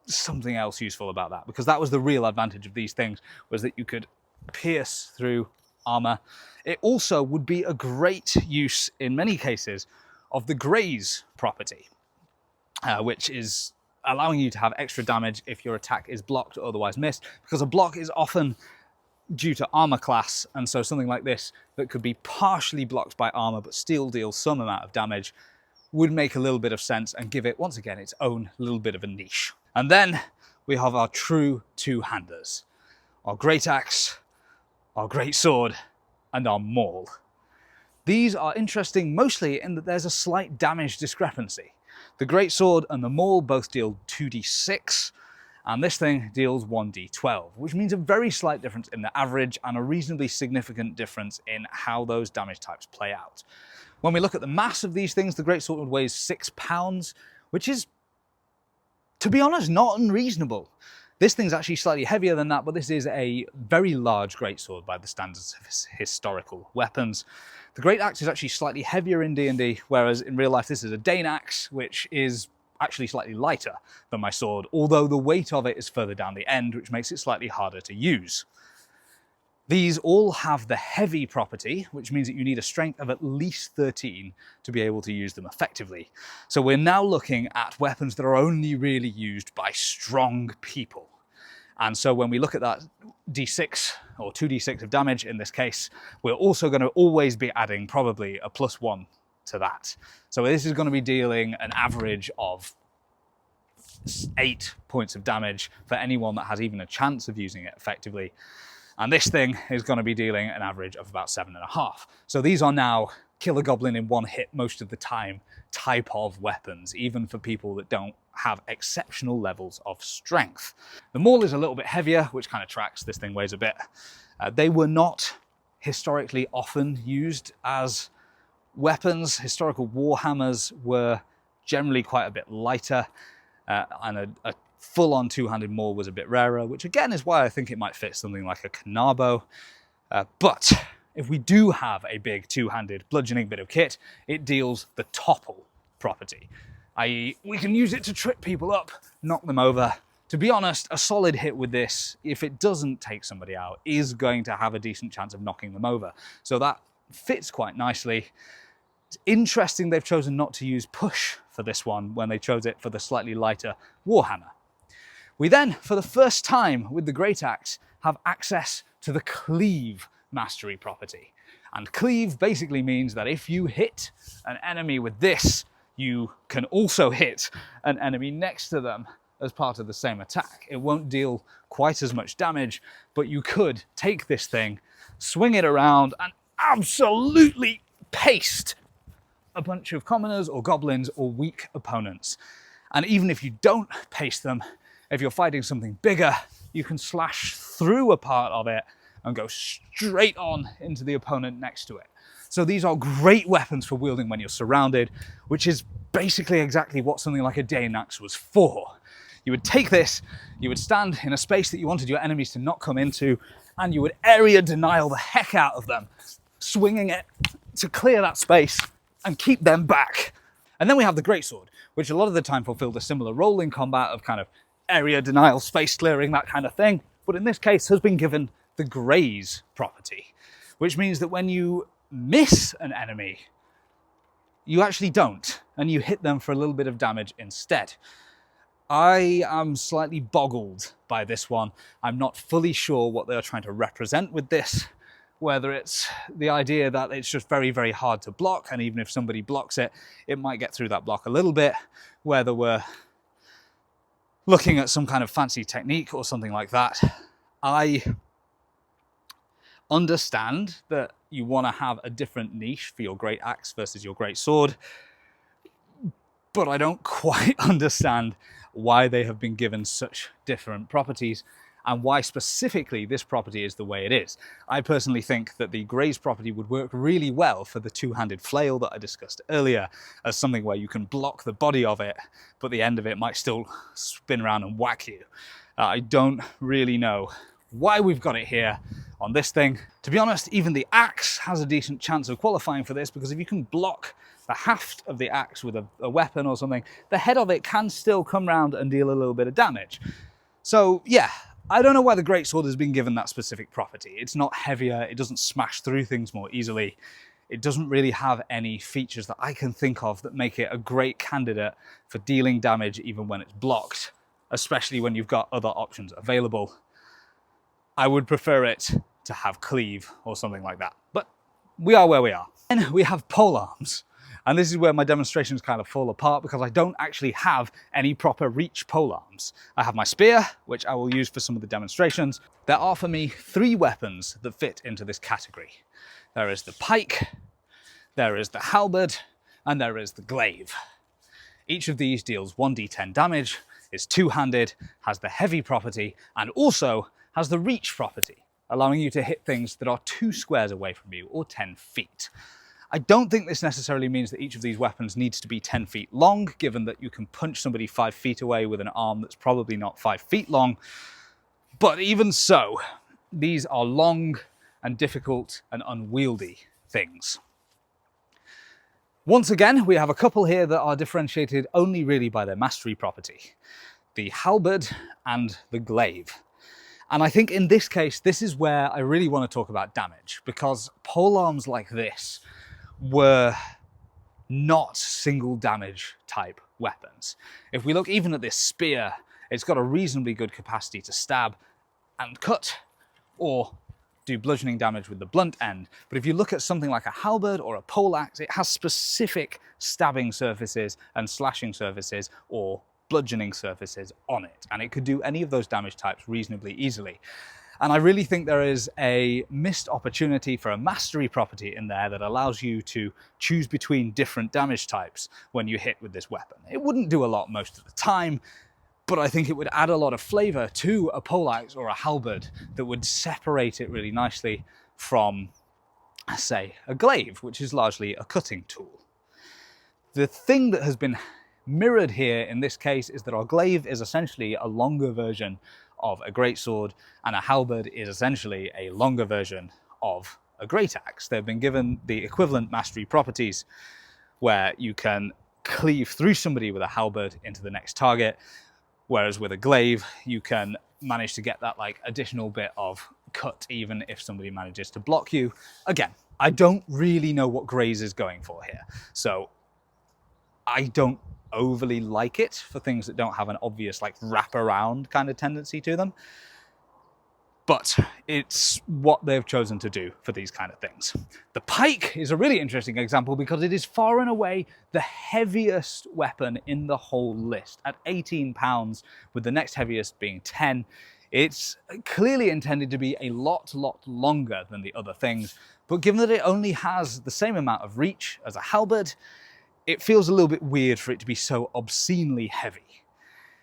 something else useful about that, because that was the real advantage of these things, was that you could pierce through armor. It also would be a great use in many cases of the graze property, which is allowing you to have extra damage if your attack is blocked or otherwise missed, because a block is often due to armor class, and so something like this that could be partially blocked by armor but still deal some amount of damage would make a little bit of sense and give it, once again, its own little bit of a niche. And then we have our true 2-handers, our Greataxe, our Greatsword, and our Maul. These are interesting mostly in that there's a slight damage discrepancy. The Greatsword and the Maul both deal 2d6, and this thing deals 1d12, which means a very slight difference in the average and a reasonably significant difference in how those damage types play out. When we look at the mass of these things, the Greatsword weighs 6 pounds, which is, to be honest, not unreasonable. This thing's actually slightly heavier than that, but this is a very large Greatsword by the standards of historical weapons. The Greataxe is actually slightly heavier in D&D, whereas in real life this is a Daneaxe, which is actually slightly lighter than my sword, although the weight of it is further down the end, which makes it slightly harder to use. These all have the heavy property, which means that you need a strength of at least 13 to be able to use them effectively. So we're now looking at weapons that are only really used by strong people. And so when we look at that d6 or 2d6 of damage in this case, we're also going to always be adding probably a +1 to that. So this is going to be dealing an average of 8 points of damage for anyone that has even a chance of using it effectively. And this thing is going to be dealing an average of about 7.5. So these are now kill a goblin in 1 hit most of the time type of weapons, even for people that don't have exceptional levels of strength. The Maul is a little bit heavier, which kind of tracks. This thing weighs a bit. They were not historically often used as weapons. Historical warhammers were generally quite a bit lighter, and a full-on two-handed maul was a bit rarer, which again is why I think it might fit something like a Canabo. But if we do have a big two-handed bludgeoning bit of kit, it deals the topple property, i.e. we can use it to trip people up, knock them over. To be honest, a solid hit with this, if it doesn't take somebody out, is going to have a decent chance of knocking them over. So that fits quite nicely. It's interesting they've chosen not to use push for this one when they chose it for the slightly lighter Warhammer. We then, for the first time with the Greatclub, have access to the cleave mastery property. And cleave basically means that if you hit an enemy with this, you can also hit an enemy next to them as part of the same attack. It won't deal quite as much damage, but you could take this thing, swing it around, and absolutely paste a bunch of commoners or goblins or weak opponents. And even if you don't paste them, if you're fighting something bigger, you can slash through a part of it and go straight on into the opponent next to it. So these are great weapons for wielding when you're surrounded, which is basically exactly what something like a Daggers was for. You would take this, you would stand in a space that you wanted your enemies to not come into, and you would area denial the heck out of them, swinging it to clear that space and keep them back. And then we have the Greatsword, which a lot of the time fulfilled a similar role in combat of kind of area denial, space clearing, that kind of thing, but in this case has been given the graze property, which means that when you miss an enemy, you actually don't, and you hit them for a little bit of damage instead. I am slightly boggled by this one. I'm not fully sure what they are trying to represent with this, whether it's the idea that it's just very, very hard to block, and even if somebody blocks it, it might get through that block a little bit, whether we're looking at some kind of fancy technique or something like that. I understand that you want to have a different niche for your great axe versus your great sword, but I don't quite understand why they have been given such different properties and why specifically this property is the way it is. I personally think that the graze property would work really well for the two-handed flail that I discussed earlier as something where you can block the body of it, but the end of it might still spin around and whack you. I don't really know why we've got it here on this thing. To be honest, even the axe has a decent chance of qualifying for this, because if you can block the haft of the axe with a weapon or something, the head of it can still come round and deal a little bit of damage. So yeah, I don't know why the Greatsword has been given that specific property. It's not heavier, it doesn't smash through things more easily. It doesn't really have any features that I can think of that make it a great candidate for dealing damage even when it's blocked, especially when you've got other options available. I would prefer it to have cleave or something like that, but we are where we are. Then we have polearms. And this is where my demonstrations kind of fall apart, because I don't actually have any proper reach polearms. I have my spear, which I will use for some of the demonstrations. There are for me 3 weapons that fit into this category. There is the pike, there is the halberd, and there is the glaive. Each of these deals 1d10 damage, is two-handed, has the heavy property, and also has the reach property, allowing you to hit things that are 2 squares away from you, or 10 feet. I don't think this necessarily means that each of these weapons needs to be 10 feet long, given that you can punch somebody 5 feet away with an arm that's probably not 5 feet long. But even so, these are long and difficult and unwieldy things. Once again, we have a couple here that are differentiated only really by their mastery property. The halberd and the glaive. And I think in this case, this is where I really want to talk about damage, because polearms like this were not single damage type weapons. If we look even at this spear, it's got a reasonably good capacity to stab and cut, or do bludgeoning damage with the blunt end. But if you look at something like a halberd or a poleaxe, it has specific stabbing surfaces and slashing surfaces or bludgeoning surfaces on it, and it could do any of those damage types reasonably easily. And I really think there is a missed opportunity for a mastery property in there that allows you to choose between different damage types when you hit with this weapon. It wouldn't do a lot most of the time, but I think it would add a lot of flavour to a poleaxe or a halberd that would separate it really nicely from, say, a glaive, which is largely a cutting tool. The thing that has been mirrored here in this case is that our glaive is essentially a longer version of a greatsword, and a halberd is essentially a longer version of a greataxe. They've been given the equivalent mastery properties where you can cleave through somebody with a halberd into the next target, whereas with a glaive you can manage to get that like additional bit of cut even if somebody manages to block you. Again, I don't really know what Graze is going for here, so I don't overly like it for things that don't have an obvious like wrap around kind of tendency to them, but it's what they've chosen to do for these kind of things. The pike is a really interesting example because it is far and away the heaviest weapon in the whole list at 18 pounds, with the next heaviest being 10. It's clearly intended to be a lot longer than the other things, but given that it only has the same amount of reach as a halberd, it feels a little bit weird for it to be so obscenely heavy.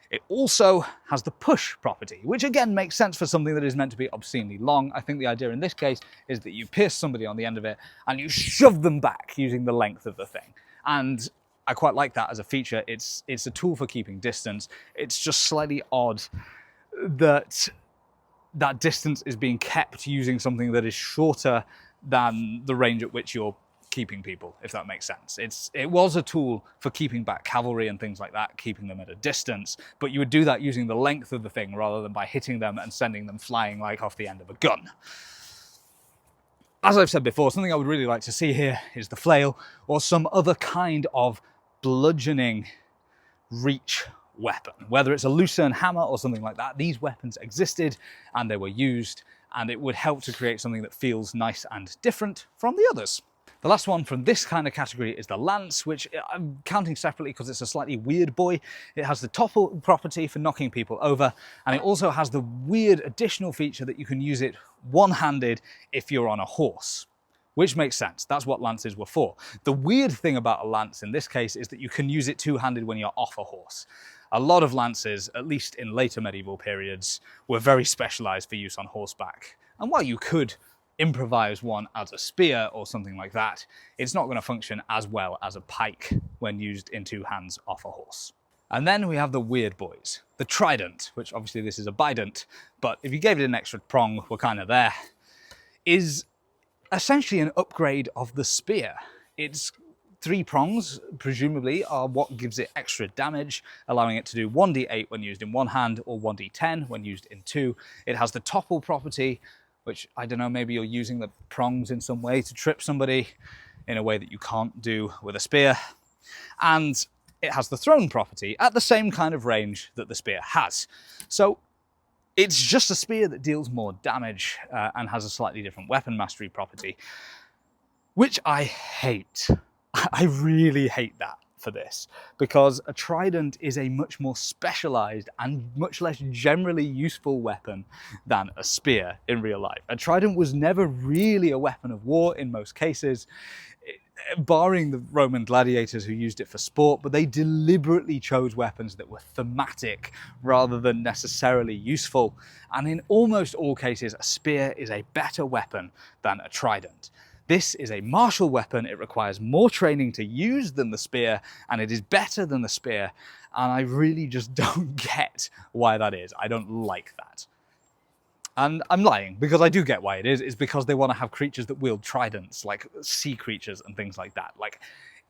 It also has the push property, which again makes sense for something that is meant to be obscenely long. I think the idea in this case is that you pierce somebody on the end of it and you shove them back using the length of the thing. And I quite like that as a feature. It's a tool for keeping distance. It's just slightly odd that that distance is being kept using something that is shorter than the range at which you're keeping people, if that makes sense. It was a tool for keeping back cavalry and things like that, keeping them at a distance, but you would do that using the length of the thing rather than by hitting them and sending them flying like off the end of a gun. As I've said before, something I would really like to see here is the flail or some other kind of bludgeoning reach weapon, whether it's a lucerne hammer or something like that. These weapons existed and they were used, and it would help to create something that feels nice and different from the others. The last one from this kind of category is the lance, which I'm counting separately because it's a slightly weird boy. It has the topple property for knocking people over, and it also has the weird additional feature that you can use it one-handed if you're on a horse, which makes sense. That's what lances were for. The weird thing about a lance in this case is that you can use it two-handed when you're off a horse. A lot of lances, at least in later medieval periods, were very specialized for use on horseback. And while you could improvise one as a spear or something like that, it's not going to function as well as a pike when used in two hands off a horse. And then we have the weird boys. The Trident, which obviously this is a bident, but if you gave it an extra prong, we're kind of there, is essentially an upgrade of the spear. Its 3 prongs, presumably, are what gives it extra damage, allowing it to do 1d8 when used in one hand or 1d10 when used in two. It has the topple property, which, I don't know, maybe you're using the prongs in some way to trip somebody in a way that you can't do with a spear. And it has the thrown property at the same kind of range that the spear has. So it's just a spear that deals more damage and has a slightly different weapon mastery property, which I hate. I really hate that for this, because a trident is a much more specialized and much less generally useful weapon than a spear in real life. A trident was never really a weapon of war in most cases, barring the Roman gladiators who used it for sport, but they deliberately chose weapons that were thematic rather than necessarily useful. And in almost all cases, a spear is a better weapon than a trident. This is a martial weapon. It requires more training to use than the spear, and it is better than the spear. And I really just don't get why that is. I don't like that. And I'm lying, because I do get why it is. It's because they want to have creatures that wield tridents, like sea creatures and things like that. Like,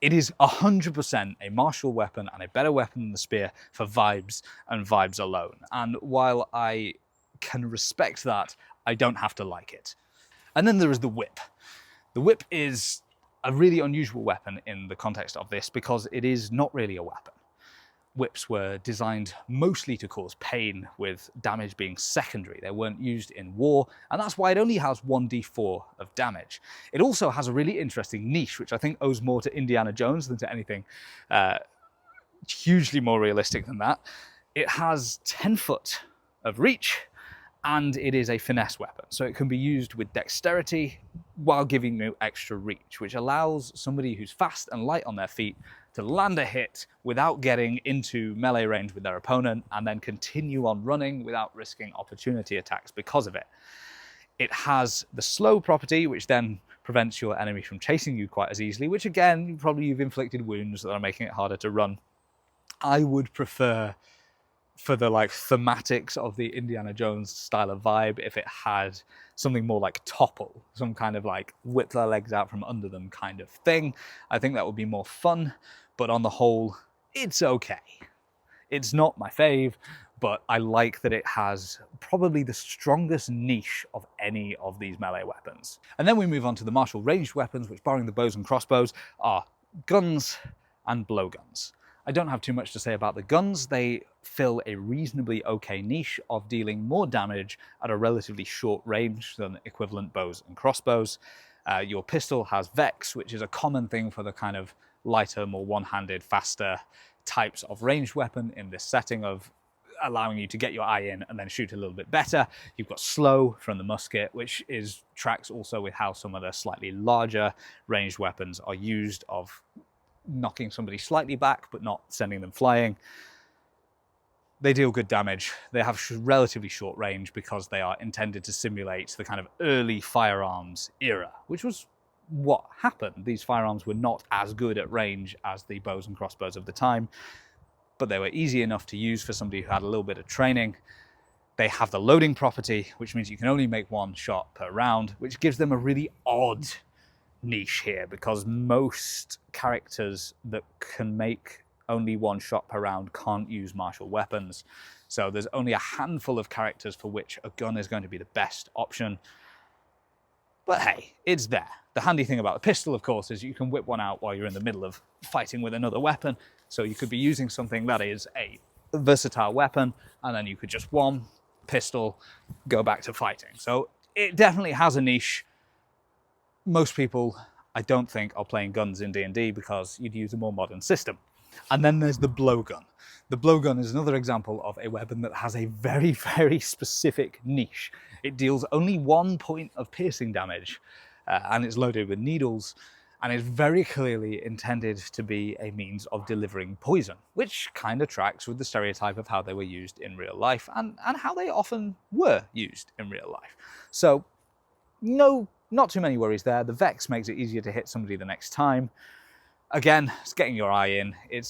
it is 100% a martial weapon and a better weapon than the spear for vibes and vibes alone. And while I can respect that, I don't have to like it. And then there is the whip. The whip is a really unusual weapon in the context of this because it is not really a weapon. Whips were designed mostly to cause pain, with damage being secondary. They weren't used in war, and that's why it only has 1d4 of damage. It also has a really interesting niche, which I think owes more to Indiana Jones than to anything hugely more realistic than that. It has 10 foot of reach, and it is a finesse weapon, so it can be used with dexterity while giving you extra reach, which allows somebody who's fast and light on their feet to land a hit without getting into melee range with their opponent and then continue on running without risking opportunity attacks because of it. It has the slow property, which then prevents your enemy from chasing you quite as easily, which again, probably you've inflicted wounds that are making it harder to run. I would prefer, for the like thematics of the Indiana Jones style of vibe, if it had something more like topple, some kind of like whip their legs out from under them kind of thing. I think that would be more fun, but on the whole, it's okay. It's not my fave, but I like that it has probably the strongest niche of any of these melee weapons. And then we move on to the martial ranged weapons, which, barring the bows and crossbows, are guns and blowguns. I don't have too much to say about the guns. They fill a reasonably okay niche of dealing more damage at a relatively short range than equivalent bows and crossbows. Your pistol has Vex, which is a common thing for the kind of lighter, more one-handed, faster types of ranged weapon in this setting of allowing you to get your eye in and then shoot a little bit better. You've got slow from the musket, which tracks also with how some of the slightly larger ranged weapons are used, of knocking somebody slightly back but not sending them flying. They deal good damage. They have relatively short range because they are intended to simulate the kind of early firearms era, which was what happened. These firearms were not as good at range as the bows and crossbows of the time, but they were easy enough to use for somebody who had a little bit of training. They have the loading property, which means you can only make one shot per round, which gives them a really odd niche here, because most characters that can make only one shot per round can't use martial weapons. So there's only a handful of characters for which a gun is going to be the best option. But hey, it's there. The handy thing about the pistol, of course, is you can whip one out while you're in the middle of fighting with another weapon. So you could be using something that is a versatile weapon, and then you could just one pistol, go back to fighting. So it definitely has a niche. Most people, I don't think, are playing guns in D&D because you'd use a more modern system. And then there's the blowgun. The blowgun is another example of a weapon that has a very, very specific niche. It deals only 1 point of piercing damage, and it's loaded with needles, and is very clearly intended to be a means of delivering poison, which kind of tracks with the stereotype of how they were used in real life, and how they often were used in real life. So, no, not too many worries there. The Vex makes it easier to hit somebody the next time. Again, it's getting your eye in. It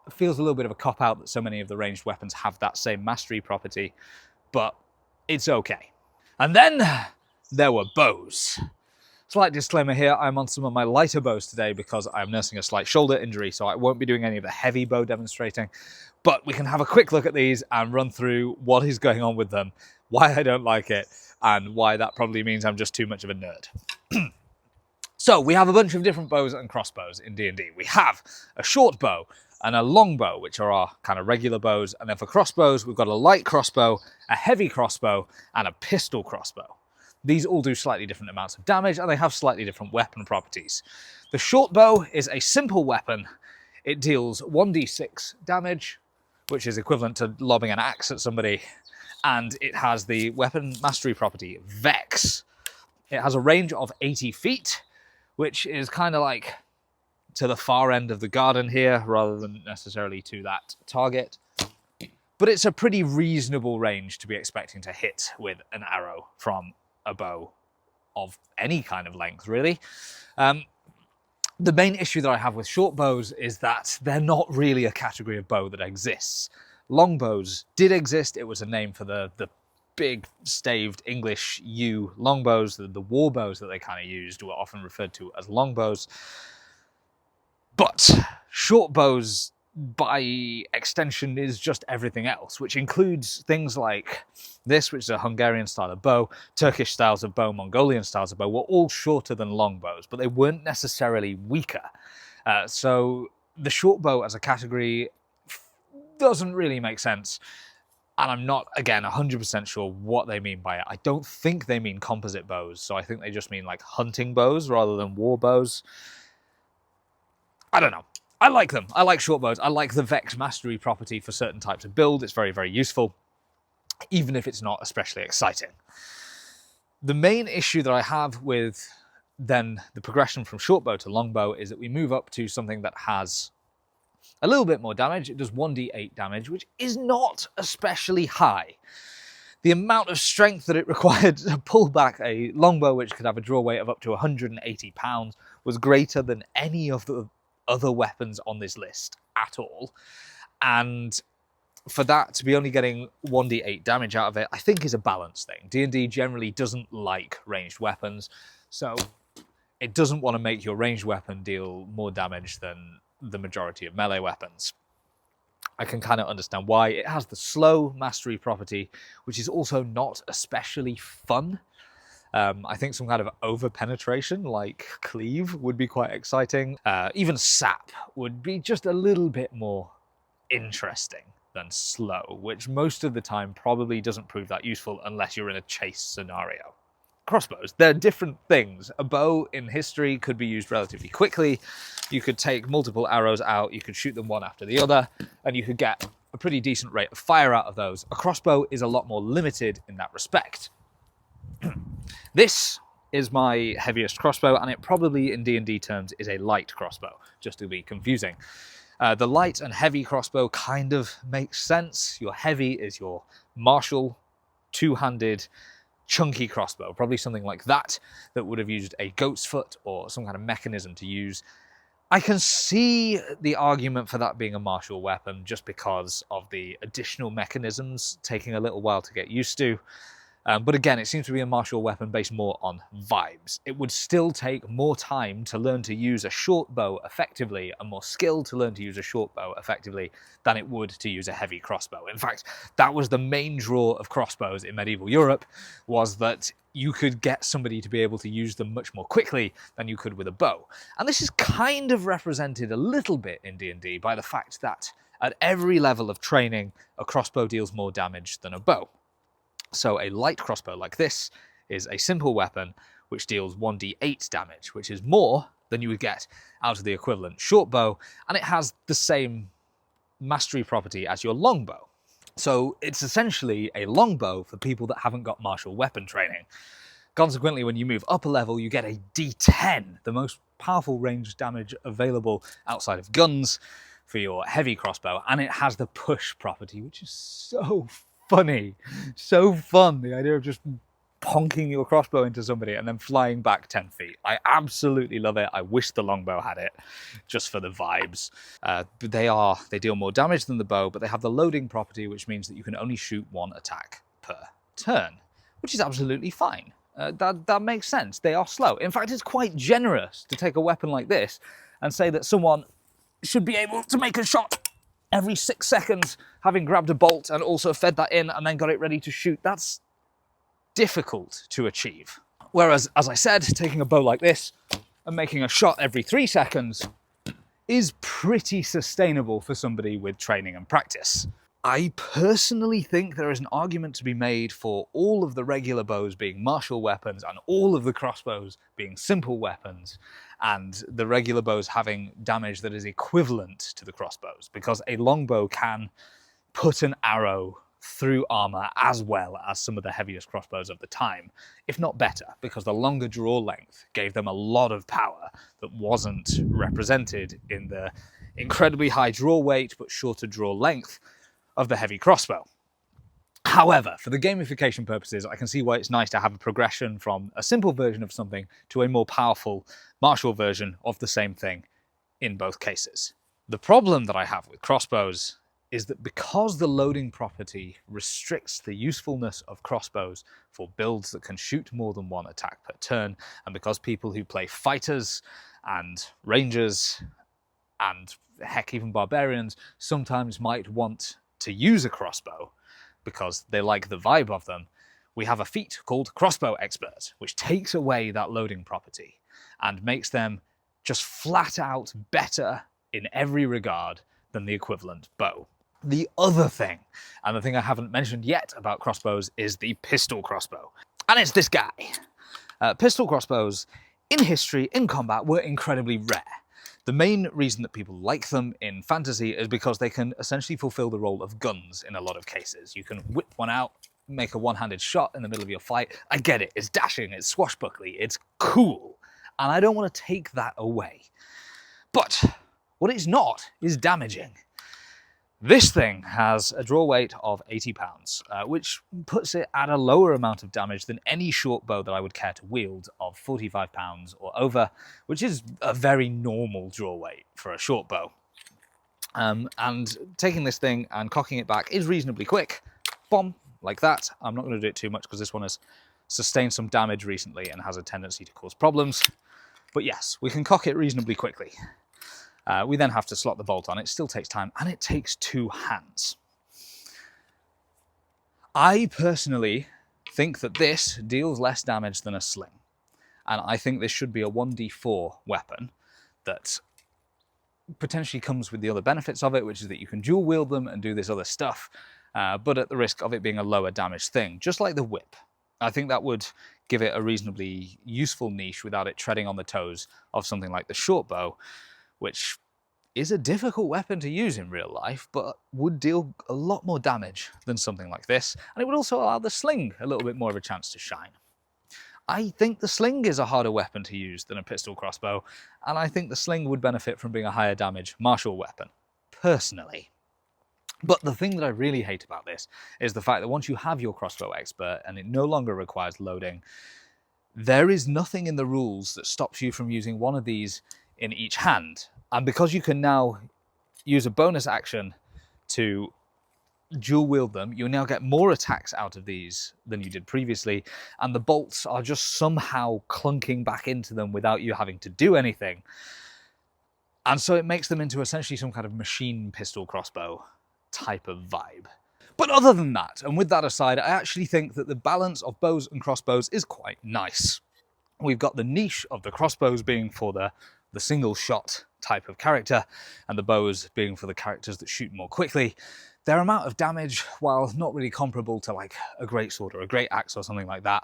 feels a little bit of a cop-out that so many of the ranged weapons have that same mastery property, but it's okay. And then there were bows. Slight disclaimer here, I'm on some of my lighter bows today because I'm nursing a slight shoulder injury, so I won't be doing any of the heavy bow demonstrating, but we can have a quick look at these and run through what is going on with them, why I don't like it, and why that probably means I'm just too much of a nerd. So we have a bunch of different bows and crossbows in D&D. We have a short bow and a long bow, which are our kind of regular bows. And then for crossbows, we've got a light crossbow, a heavy crossbow, and a pistol crossbow. These all do slightly different amounts of damage, and they have slightly different weapon properties. The short bow is a simple weapon. It deals 1d6 damage, which is equivalent to lobbing an axe at somebody. And it has the weapon mastery property, Vex. It has a range of 80 feet, which is kind of like to the far end of the garden here, rather than necessarily to that target. But it's a pretty reasonable range to be expecting to hit with an arrow from a bow of any kind of length, really. The main issue that I have with short bows is that they're not really a category of bow that exists. Longbows did exist. It was a name for the big staved English yew longbows. The war bows that they kind of used were often referred to as longbows. But short bows, by extension, is just everything else, which includes things like this, which is a Hungarian style of bow, Turkish styles of bow, Mongolian styles of bow, were all shorter than longbows, but they weren't necessarily weaker. So the short bow as a category doesn't really make sense. And I'm not, again, 100% sure what they mean by it. I don't think they mean composite bows, so I think they just mean like hunting bows rather than war bows. I don't know. I like them. I like short bows. I like the Vex mastery property for certain types of build. It's very, very useful, even if it's not especially exciting. The main issue that I have with then the progression from shortbow to longbow is that we move up to something that has a little bit more damage. It does 1d8 damage, which is not especially high. The amount of strength that it required to pull back a longbow, which could have a draw weight of up to 180 pounds, was greater than any of the other weapons on this list at all. And for that to be only getting 1d8 damage out of it, I think is a balance thing. D&D generally doesn't like ranged weapons, so it doesn't want to make your ranged weapon deal more damage than the majority of melee weapons. I can kind of understand why. It has the slow mastery property, which is also not especially fun. I think some kind of over-penetration, like cleave, would be quite exciting. Even sap would be just a little bit more interesting than slow, which most of the time probably doesn't prove that useful unless you're in a chase scenario. Crossbows, they're different things. A bow in history could be used relatively quickly. You could take multiple arrows out, you could shoot them one after the other, and you could get a pretty decent rate of fire out of those. A crossbow is a lot more limited in that respect. This is my heaviest crossbow, and it probably in D&D terms is a light crossbow, just to be confusing. The light and heavy crossbow kind of makes sense. Your heavy is your martial, two-handed, chunky crossbow, probably something like that would have used a goat's foot or some kind of mechanism to use. I can see the argument for that being a martial weapon just because of the additional mechanisms taking a little while to get used to. But again, it seems to be a martial weapon based more on vibes. It would still take more time to learn to use a short bow effectively and more skill to learn to use a short bow effectively than it would to use a heavy crossbow. In fact, that was the main draw of crossbows in medieval Europe, was that you could get somebody to be able to use them much more quickly than you could with a bow. And this is kind of represented a little bit in D&D by the fact that at every level of training, a crossbow deals more damage than a bow. So a light crossbow like this is a simple weapon which deals 1d8 damage, which is more than you would get out of the equivalent short bow, and it has the same mastery property as your longbow. So it's essentially a longbow for people that haven't got martial weapon training. Consequently, when you move up a level, you get a d10, the most powerful ranged damage available outside of guns for your heavy crossbow, and it has the push property, which is so funny, so fun. The idea of just ponking your crossbow into somebody and then flying back 10 feet. I absolutely love it. I wish the longbow had it, just for the vibes. They deal more damage than the bow, but they have the loading property, which means that you can only shoot one attack per turn, which is absolutely fine. That makes sense. They are slow. In fact, it's quite generous to take a weapon like this and say that someone should be able to make a shot every 6 seconds, having grabbed a bolt and also fed that in and then got it ready to shoot. That's difficult to achieve. Whereas, as I said, taking a bow like this and making a shot every 3 seconds is pretty sustainable for somebody with training and practice. I personally think there is an argument to be made for all of the regular bows being martial weapons and all of the crossbows being simple weapons, and the regular bows having damage that is equivalent to the crossbows, because a longbow can put an arrow through armor as well as some of the heaviest crossbows of the time, if not better, because the longer draw length gave them a lot of power that wasn't represented in the incredibly high draw weight but shorter draw length of the heavy crossbow. However, for the gamification purposes, I can see why it's nice to have a progression from a simple version of something to a more powerful martial version of the same thing in both cases. The problem that I have with crossbows is that because the loading property restricts the usefulness of crossbows for builds that can shoot more than one attack per turn, and because people who play fighters and rangers and heck, even barbarians sometimes might want to use a crossbow because they like the vibe of them, we have a feat called Crossbow Expert, which takes away that loading property and makes them just flat out better in every regard than the equivalent bow. The other thing, and the thing I haven't mentioned yet about crossbows, is the pistol crossbow. And it's this guy. Pistol crossbows, in history, in combat, were incredibly rare. The main reason that people like them in fantasy is because they can essentially fulfill the role of guns in a lot of cases. You can whip one out, make a one-handed shot in the middle of your fight. I get it, it's dashing, it's swashbuckly, it's cool. and I don't want to take that away. But what it's not is damaging. This thing has a draw weight of 80 pounds, which puts it at a lower amount of damage than any short bow that I would care to wield of 45 pounds or over, which is a very normal draw weight for a short bow. And taking this thing and cocking it back is reasonably quick. Bomb, like that. I'm not going to do it too much because this one has sustained some damage recently and has a tendency to cause problems. But yes, we can cock it reasonably quickly. We then have to slot the bolt on. It still takes time, and it takes 2 hands. I personally think that this deals less damage than a sling, and I think this should be a 1d4 weapon that potentially comes with the other benefits of it, which is that you can dual wield them and do this other stuff, but at the risk of it being a lower damage thing, just like the whip. I think that would give it a reasonably useful niche without it treading on the toes of something like the short bow, which is a difficult weapon to use in real life, but would deal a lot more damage than something like this, and it would also allow the sling a little bit more of a chance to shine. I think the sling is a harder weapon to use than a pistol crossbow, and I think the sling would benefit from being a higher damage martial weapon, personally. But the thing that I really hate about this is the fact that once you have your crossbow expert and it no longer requires loading, there is nothing in the rules that stops you from using one of these in each hand. And because you can now use a bonus action to dual wield them, you now get more attacks out of these than you did previously, and the bolts are just somehow clunking back into them without you having to do anything. And so it makes them into essentially some kind of machine pistol crossbow type of vibe. But other than that, and with that aside, I actually think that the balance of bows and crossbows is quite nice. We've got the niche of the crossbows being for the single shot type of character, and the bows being for the characters that shoot more quickly. Their amount of damage, while not really comparable to like a greatsword or a great axe or something like that,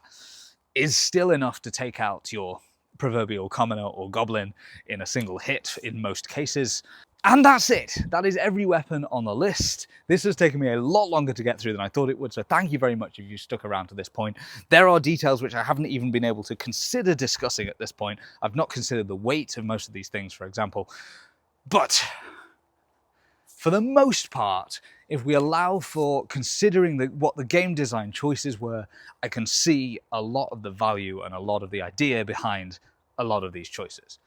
is still enough to take out your proverbial commoner or goblin in a single hit in most cases. And that's it. That is every weapon on the list. This has taken me a lot longer to get through than I thought it would, so thank you very much if you stuck around to this point. There are details which I haven't even been able to consider discussing at this point. I've not considered the weight of most of these things, for example. But for the most part, if we allow for considering what the game design choices were, I can see a lot of the value and a lot of the idea behind a lot of these choices.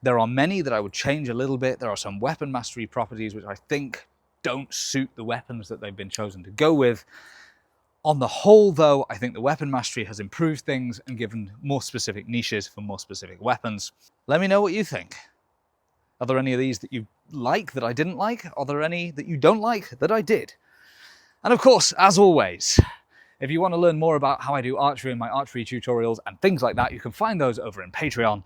There are many that I would change a little bit. There are some weapon mastery properties which I think don't suit the weapons that they've been chosen to go with. On the whole, though, I think the weapon mastery has improved things and given more specific niches for more specific weapons. Let me know what you think. Are there any of these that you like that I didn't like? Are there any that you don't like that I did? And of course, as always, if you want to learn more about how I do archery and my archery tutorials and things like that, you can find those over in Patreon.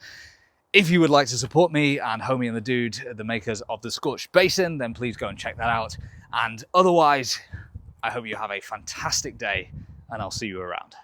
If you would like to support me and Homie and the Dude, the makers of the Scorched Basin, then please go and check that out. And otherwise, I hope you have a fantastic day, and I'll see you around.